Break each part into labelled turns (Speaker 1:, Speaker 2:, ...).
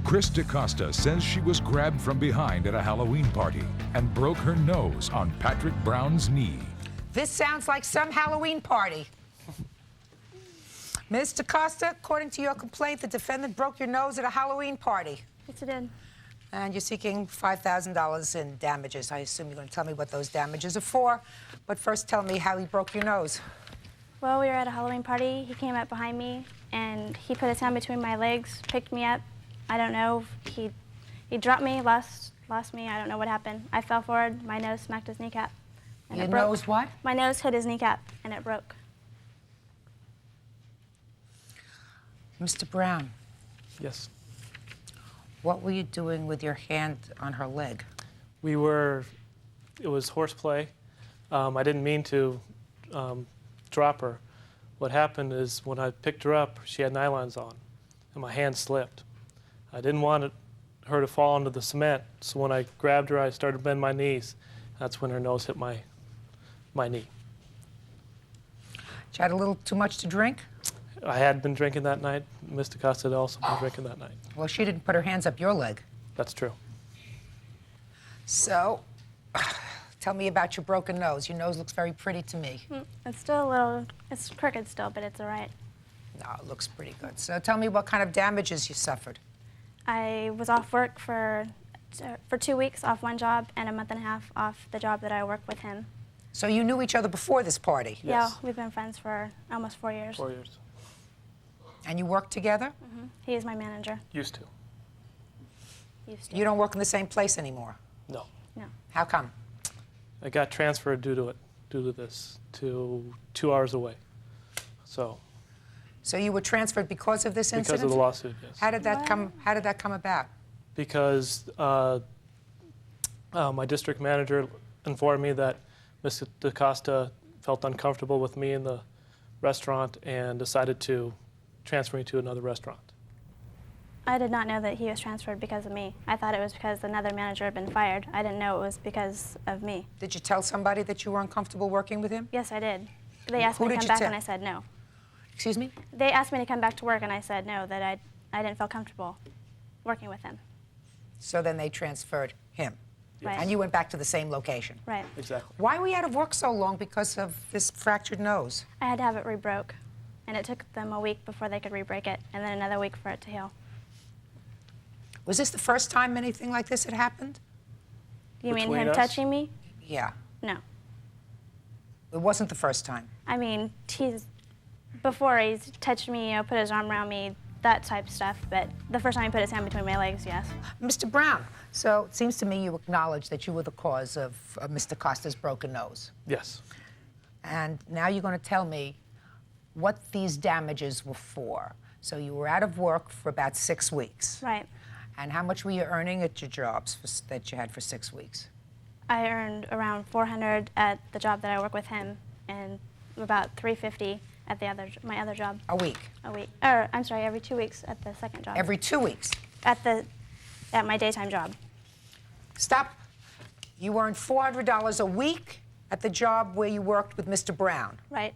Speaker 1: Kris DaCosta says she was grabbed from behind at a Halloween party and broke her nose on Patrick Brown's knee.
Speaker 2: This sounds like some Halloween party. Ms. DaCosta, according to your complaint, the defendant broke your nose at a Halloween party.
Speaker 3: Yes, I did.
Speaker 2: And you're seeking $5,000 in damages. I assume you're going to tell me what those damages are for. But first, tell me how he broke your nose.
Speaker 3: Well, we were at a Halloween party. He came up behind me, and he put his hand between my legs, picked me up. I don't know. He dropped me, lost me. I don't know what happened. I fell forward. My nose smacked his kneecap. And
Speaker 2: Your nose what?
Speaker 3: My nose hit his kneecap, and it broke.
Speaker 2: Mr. Brown.
Speaker 4: Yes.
Speaker 2: What were you doing with your hand on her leg?
Speaker 4: It was horseplay. I didn't mean to drop her. What happened is when I picked her up, she had nylons on, and my hand slipped. I didn't want her to fall into the cement, so when I grabbed her, I started to bend my knees. That's when her nose hit my knee.
Speaker 2: Did you had a little too much to drink?
Speaker 4: I had been drinking that night. Ms. DaCosta had also been drinking that night.
Speaker 2: Well, she didn't put her hands up your leg.
Speaker 4: That's true.
Speaker 2: So, tell me about your broken nose. Your nose looks very pretty to me.
Speaker 3: It's still a little, it's crooked still, but it's all right.
Speaker 2: No, it looks pretty good. So tell me what kind of damages you suffered.
Speaker 3: I was off work for 2 weeks, off one job, and a month and a half off the job that I work with him.
Speaker 2: So you knew each other before this party?
Speaker 3: Yes. Yeah, we've been friends for almost 4 years.
Speaker 4: 4 years.
Speaker 2: And you work together?
Speaker 3: Mm-hmm. He is my manager.
Speaker 4: Used to.
Speaker 2: You don't work in the same place anymore?
Speaker 4: No.
Speaker 3: No.
Speaker 2: How come?
Speaker 4: I got transferred due to this, to 2 hours away. So
Speaker 2: you were transferred because of this incident?
Speaker 4: because of the lawsuit, yes.
Speaker 2: How did that come about?
Speaker 4: Because my district manager informed me that Ms. DaCosta felt uncomfortable with me in the restaurant and decided to transfer me to another restaurant.
Speaker 3: I did not know that he was transferred because of me. I thought it was because another manager had been fired. I didn't know it was because of me.
Speaker 2: Did you tell somebody that you were uncomfortable working with him?
Speaker 3: Yes, I did. They asked me to come back and I said no.
Speaker 2: Excuse me?
Speaker 3: They asked me to come back to work and I said no, that I didn't feel comfortable working with him.
Speaker 2: So then they transferred him?
Speaker 3: Right.
Speaker 2: And you went back to the same location?
Speaker 3: Right.
Speaker 4: Exactly.
Speaker 2: Why were you out of work so long because of this fractured nose?
Speaker 3: I had to have it re-broke, and it took them a week before they could re-break it, and then another week for it to heal.
Speaker 2: Was this the first time anything like this had happened?
Speaker 3: You mean
Speaker 4: Between
Speaker 3: him
Speaker 4: us?
Speaker 3: touching me?
Speaker 2: Yeah.
Speaker 3: No.
Speaker 2: It wasn't the first time?
Speaker 3: I mean, before he's touched me, put his arm around me, that type of stuff, but the first time he put his hand between my legs, yes.
Speaker 2: Mr. Brown, so it seems to me you acknowledge that you were the cause of Mr. Costa's broken nose.
Speaker 4: Yes.
Speaker 2: And now you're going to tell me what these damages were for. So you were out of work for about 6 weeks.
Speaker 3: Right.
Speaker 2: And how much were you earning at your jobs that you had for 6 weeks?
Speaker 3: I earned around $400 at the job that I work with him, and about $350 at my other job.
Speaker 2: A week?
Speaker 3: A week. Or, I'm sorry, every 2 weeks at the second job.
Speaker 2: Every 2 weeks?
Speaker 3: At my daytime job.
Speaker 2: Stop. You earned $400 a week at the job where you worked with Mr. Brown?
Speaker 3: Right.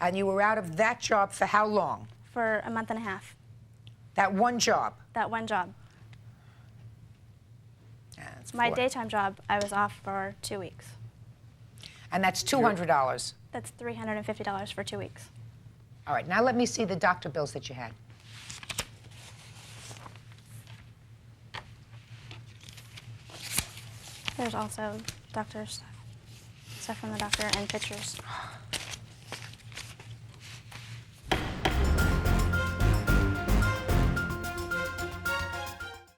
Speaker 2: And you were out of that job for how long?
Speaker 3: For a month and a half.
Speaker 2: That one job?
Speaker 3: That one job.
Speaker 2: That's
Speaker 3: My daytime job, I was off for 2 weeks.
Speaker 2: And that's $200?
Speaker 3: That's $350 for 2 weeks.
Speaker 2: All right, now let me see the doctor bills that you had.
Speaker 3: There's also doctor stuff from the doctor and pictures.